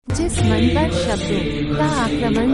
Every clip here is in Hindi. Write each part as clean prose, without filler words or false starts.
जिस मन पर शब्दों का आक्रमण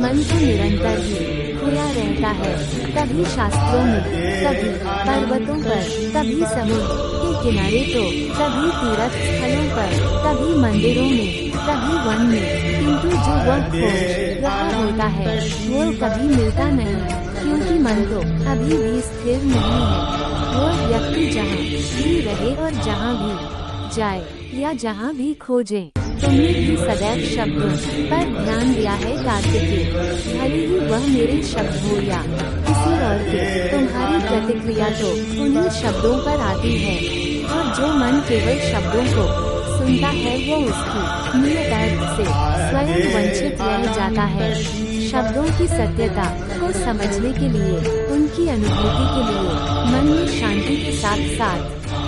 मन तो निरंतर ही खोया रहता है। कभी शास्त्रों में, कभी पर्वतों पर, कभी समुद्र के किनारे तो कभी तीर्थ स्थलों पर, कभी मंदिरों में, कभी वन में। किंतु जो वह खोज रहा होता है वो कभी मिलता नहीं, क्योंकि मन तो अभी भी स्थिर नहीं है। वह व्यक्ति जहाँ भी रहे और जहाँ भी जाए या जहाँ भी खोजे, तुमने भी सदैव शब्दों पर ध्यान दिया है कार्तिकेय। भले ही वह मेरे शब्द हो या किसी और के, तुम्हारी प्रतिक्रिया तो उन्हीं शब्दों पर आती है। और जो मन केवल शब्दों को सुनता है वो उसकी नियत अर्थ से स्वयं वंचित रह जाता है। शब्दों की सत्यता को समझने के लिए, उनकी अनुभूति के लिए मन में शांति के साथ साथ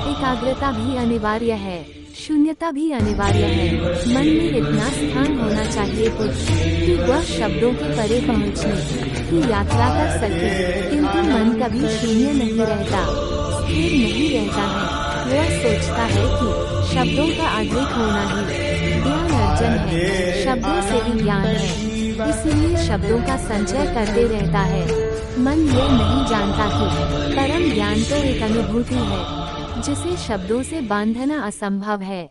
एकाग्रता भी अनिवार्य है, शून्यता भी अनिवार्य है। मन में इतना स्थान होना चाहिए कि वह शब्दों के परे पहुँचने की यात्रा कर सके। किंतु मन कभी शून्य नहीं रहता, स्थिर नहीं रहता है। वह सोचता है कि शब्दों का अधिक होना ही ज्ञान अर्जन है, शब्दों से ही ज्ञान है, इसलिए शब्दों का संचय करते रहता है। मन यह नहीं जानता कि परम ज्ञान तो एक अनुभूति है जिसे शब्दों से बांधना असंभव है।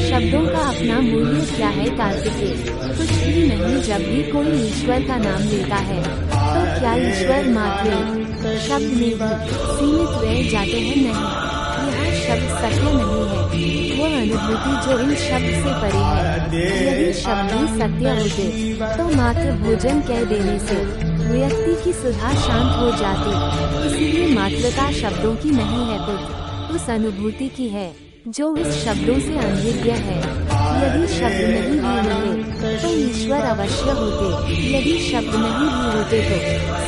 शब्दों का अपना मूल्य क्या है कार्तिकेय? कुछ भी नहीं। जब भी कोई ईश्वर का नाम लेता है तो क्या ईश्वर मात्र शब्द में भी सीमित रह जाते हैं? नहीं, यह शब्द सत्य नहीं है, वो अनुभूति जो इन शब्द से परे है। यदि शब्द ही सत्य होते तो मात्र भोजन कह देने से व्यक्ति की सुधा शांत हो जाती। इसलिए मात्रता शब्दों की नहीं है पुत्र, उस अनुभूति की है जो इस शब्दों से अनभिज्ञ है। यदि शब्द नहीं भी होते तो ईश्वर अवश्य होते। यदि शब्द नहीं भी होते तो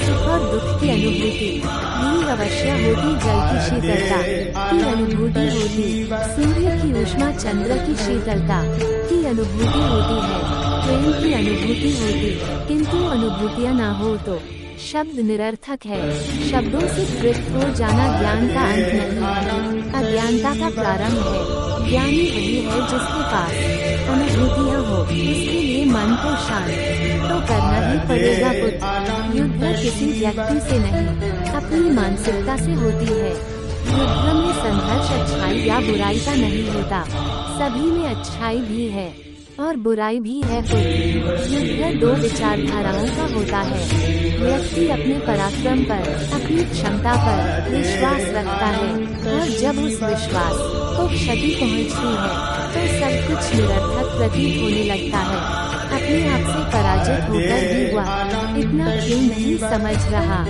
सुख और दुख की अनुभूति भी अवश्य होती। जल की शीतलता की अनुभूति होती, सूर्य की ऊष्मा, चंद्र की शीतलता की अनुभूति होती है, प्रेम की अनुभूति होती। किंतु अनुभूतियाँ ना हो तो शब्द निरर्थक है। शब्दों से तृप्त हो जाना ज्ञान का अंत नहीं है, अज्ञानता का प्रारंभ है। ज्ञानी वही है जिसके पास अनुभूतियाँ हो। उसके लिए मन को शांत तो करना ही पड़ेगा पुत्र। युद्ध किसी व्यक्ति से नहीं, अपनी मानसिकता से होती है। युद्ध में संघर्ष अच्छाई या बुराई का नहीं होता, सभी में अच्छाई भी है और बुराई भी है पुत्र। युद्ध दो विचारधाराओं का होता है। व्यक्ति अपने पराक्रम पर, अपनी क्षमता पर विश्वास रखता है और जब उस विश्वास को क्षति पहुंचती है तो सब कुछ निरर्थक प्रतीत होने लगता है। अपने आप से पराजित होकर भी वह इतना क्यों नहीं समझ रहा?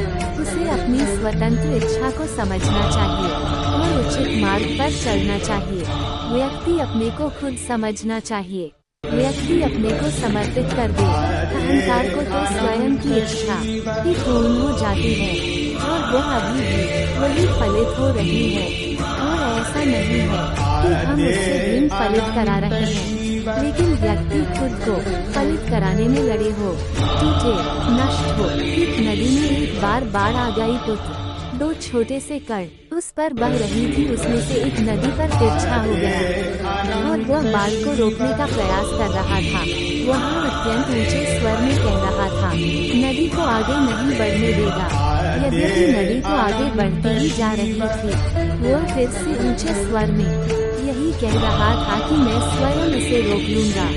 उसे अपनी स्वतंत्र इच्छा को समझना चाहिए और उचित मार्ग पर चलना चाहिए। व्यक्ति अपने को खुद समझना चाहिए। व्यक्ति अपने को समर्पित कर दे, अहंकार को तो स्वयं की इच्छा ही पूर्ण हो जाती है और वह अभी भी वही फलित हो रही है। और ऐसा नहीं है कि हम उससे भिन्न फलित करा रहे हैं, लेकिन व्यक्ति खुद को फलित कराने में लड़े हो, टूटे, नष्ट हो। एक नदी में एक बार बाढ़ आ गई पुत्र। दो छोटे से कण उस पर बह रही थी, उसमें से एक नदी पर तिरछा हो गया और वह बाढ़ को रोकने का प्रयास कर रहा था। वह अत्यंत ऊंचे स्वर में कह रहा था, नदी को आगे नहीं बढ़ने देगा। यद्यपि नदी तो आगे बढ़ती ही जा रही थी, वह फिर से ऊंचे स्वर में यही कह रहा था कि मैं स्वयं इसे रोक लूंगा।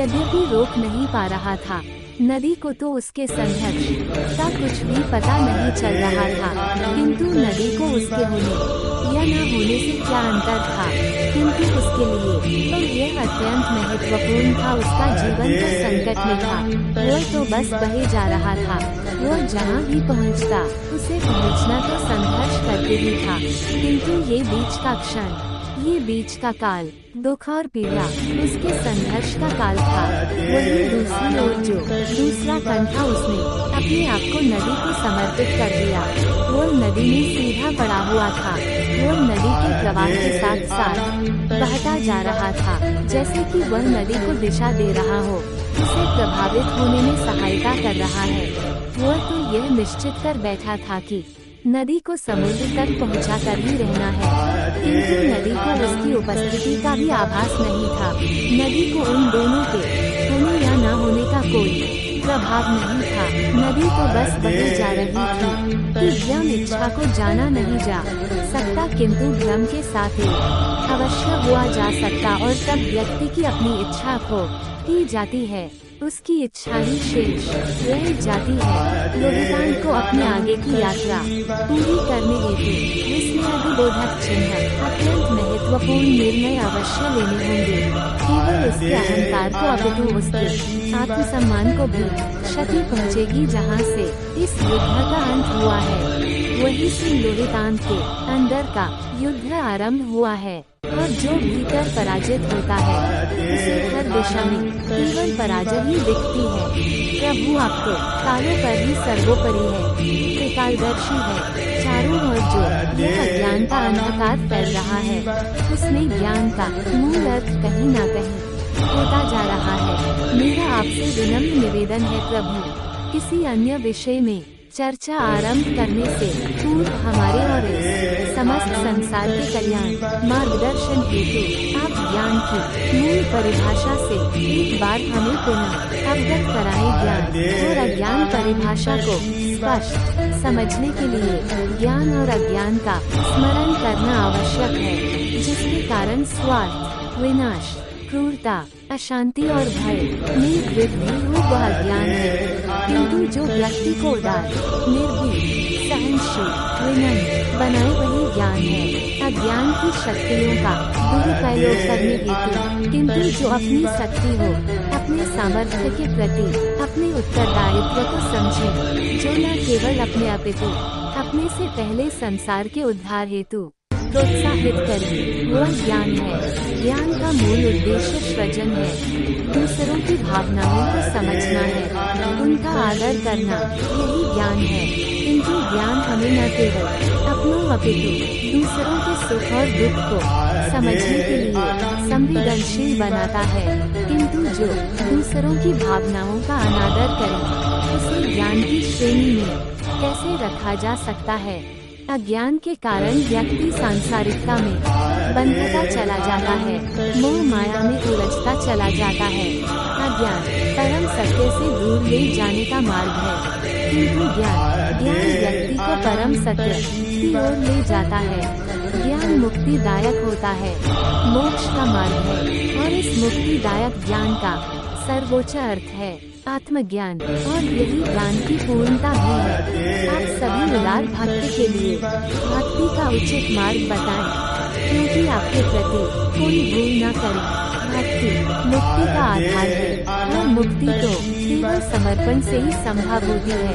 यद्यपि रोक नहीं पा रहा था, नदी को तो उसके संघर्ष का कुछ भी पता नहीं चल रहा था, किंतु नदी को उसके होने या न होने से क्या अंतर था? किंतु उसके लिए तो यह अत्यंत महत्वपूर्ण था। उसका जीवन तो संकट में था, वह तो बस बहे जा रहा था। वह जहाँ भी पहुँचता उसे पहुँचना तो संघर्ष करके ही था, किंतु ये बीच का क्षण, ये बीच का काल, दुख और पीड़ा उसके संघर्ष का काल था। वही दूसरी ओर जो दूसरा कण था, उसने अपने आप को नदी को समर्पित कर दिया। वो नदी में सीधा पड़ा हुआ था, वो नदी के प्रवाह के साथ साथ बहता जा रहा था, जैसे कि वह नदी को दिशा दे रहा हो, उसे प्रभावित होने में सहायता कर रहा है। वह तो यह निश्चित कर बैठा था कि नदी को समुद्र तक पहुंचा कर ही रहना है, किंतु नदी को उसकी उपस्थिति का भी आभास नहीं था। नदी को उन दोनों के प्रभाव नहीं था। नदी तो बस बही जा रही थी कि भ्रम इच्छा को जाना नहीं जा सकता, किंतु भ्रम के साथ एक अवश्य हुआ जा सकता, और तब व्यक्ति की अपनी इच्छा खो ही जाती है, उसकी इच्छा ही शेष रह जाती है। लोहितांत को अपने आगे की यात्रा पूरी करने हेतु विस्मयादिबोधक चिन्ह अत्यंत महत्वपूर्ण निर्णय अवश्य लेने होंगे। केवल उसके अहंकार को अपितु उसके आत्मसम्मान को भी क्षति पहुंचेगी। जहां से इस युद्ध का अंत हुआ है, वही से लोहितांत के अंदर का युद्ध आरंभ हुआ है, और जो भीतर पराजित होता है उसे हर दिशा में केवल पराजय ही दिखती है। प्रभु आप तो कालों पर ही सर्वोपरि है, त्रिकालदर्शी है। चारों ओर जो यह अज्ञान का अंधकार फैल रहा है, उसमें ज्ञान का मूल अर्थ कहीं न कहीं होता जा रहा है। मेरा आपसे विनम्र निवेदन है प्रभु, किसी अन्य विषय में चर्चा आरंभ करने से पूर्व हमारे और इस समस्त संसार के कल्याण मार्गदर्शन हेतु आप ज्ञान की मूल परिभाषा से एक बार हमें पुनः अवगत कराएं। ज्ञान और अज्ञान परिभाषा को स्पष्ट समझने के लिए ज्ञान और अज्ञान का स्मरण करना आवश्यक है, जिसके कारण स्वार्थ, विनाश, क्रूरता, अशांति और भय में वृद्धि हो वह अज्ञान है। किंतु जो व्यक्ति को उदार, निर्भीक, सहनशील, विनम्र बनाए वही ज्ञान है। अज्ञान की शक्तियों का दुरुपयोग करने हेतु, किंतु जो अपनी शक्ति हो, अपने सामर्थ्य के प्रति अपने उत्तरदायित्व को समझे, जो न केवल अपने अपितु अपने से पहले संसार के उद्धार हेतु प्रोत्साहित करें, वह ज्ञान है। ज्ञान का मूल उद्देश्य सृजन है, दूसरों की भावनाओं को समझना है, उनका आदर करना, यही ज्ञान है। किंतु ज्ञान हमें न केवल अपनों अपितु दूसरों के सुख और दुख को समझने के लिए संवेदनशील बनाता है, किंतु जो दूसरों की भावनाओं का अनादर करे, उसे ज्ञान की श्रेणी में कैसे रखा जा सकता है। अज्ञान के कारण व्यक्ति सांसारिकता में बंधता चला जाता है, मोह माया में उलझता चला जाता है। अज्ञान परम सत्य से दूर ले जाने का मार्ग है, किंतु ज्ञान व्यक्ति को परम सत्य की ओर ले जाता है। ज्ञान मुक्तिदायक होता है, मोक्ष का मार्ग है, और इस मुक्तिदायक ज्ञान का सर्वोच्च अर्थ है आत्मज्ञान, और यही ज्ञान की पूर्णता भी है। आप सभी उदार भक्ति के लिए भक्ति का उचित मार्ग बताएं, क्योंकि आपके प्रति कोई भूल न करे। भक्ति मुक्ति का आधार है, और मुक्ति तो केवल समर्पण से ही संभव होती है,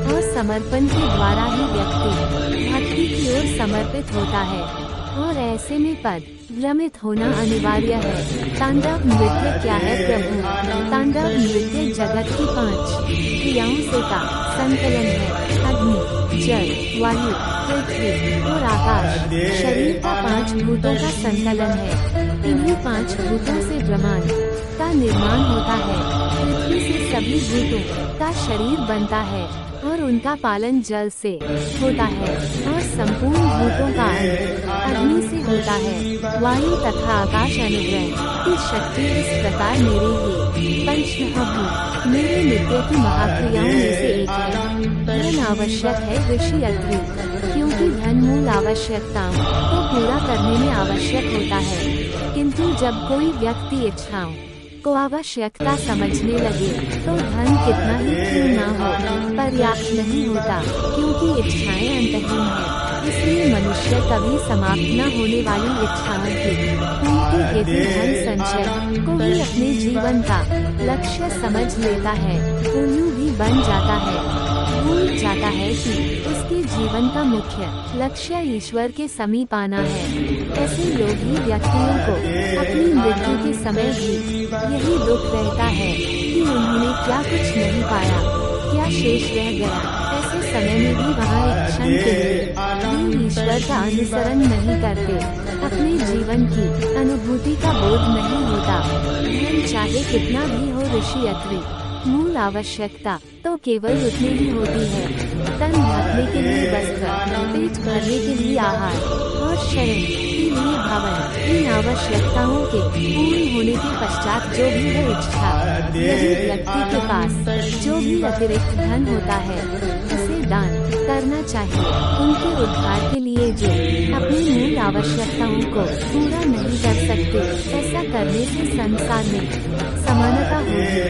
और समर्पण के द्वारा ही व्यक्ति भक्ति की ओर समर्पित होता है, और ऐसे में पद भ्रमित होना अनिवार्य है। तांडव नृत्य क्या है प्रभु? तांडव नृत्य जगत की 5 क्रियाओं से का संकलन है। अग्नि, जल, वायु, पृथ्वी और आकाश शरीर का 5 भूतों का संकलन है। इन्हीं 5 भूतों से ब्रह्मांड का निर्माण होता है। पृथ्वी से सभी भूतों का शरीर बनता है, और उनका पालन जल से होता है, और संपूर्ण भूतों का अंत अग्नि से होता है। वायु तथा आकाश अनुग्रह की शक्ति इस प्रकार मेरे ये पंचमहाभूत मेरे नित्य की महाक्रियाओं में से एक है। धन आवश्यक है ऋषि अत्रि, क्योंकि धन मूल आवश्यकताओं को पूरा करने में आवश्यक होता है, किंतु जब कोई व्यक्ति इच्छाओं को आवश्यकता समझने लगे तो धन कितना ही क्यों न हो पर्याप्त नहीं होता, क्योंकि इच्छाएं अंतहीन हैं। इसलिए मनुष्य कभी समाप्त न होने वाली इच्छाओं की पूर्ति हेतु धन संचय को ही अपने जीवन का लक्ष्य समझ लेता है। उल्लू भी बन जाता है, भूल जाता है कि उसके जीवन का मुख्य लक्ष्य ईश्वर के समीप आना है। ऐसे योगी व्यक्तियों को अपनी मृत्यु के समय भी यही दुख रहता है कि उन्होंने क्या कुछ नहीं पाया, क्या शेष रह गया। ऐसे समय में भी वहाँ एक क्षण के लिए भी ईश्वर का अनुसरण नहीं करते, अपने जीवन की अनुभूति का बोध नहीं होता। धन चाहे कितना भी हो ऋषि अत्रि, मूल आवश्यकता तो केवल उतनी ही होती है। तन ढकने के लिए वस्त्र, पेट भरने के लिए आहार और शरण के लिए भवन। इन आवश्यकताओं के पूर्ण होने के पश्चात जो भी है इच्छा यही व्यक्ति के पास जो भी अतिरिक्त धन होता है उसे दान करना चाहिए। उनके उद्धार के लिए जो अपनी मूल आवश्यकताओं को पूरा नहीं कर सकते, ऐसा करने से संसार में समानता होगी।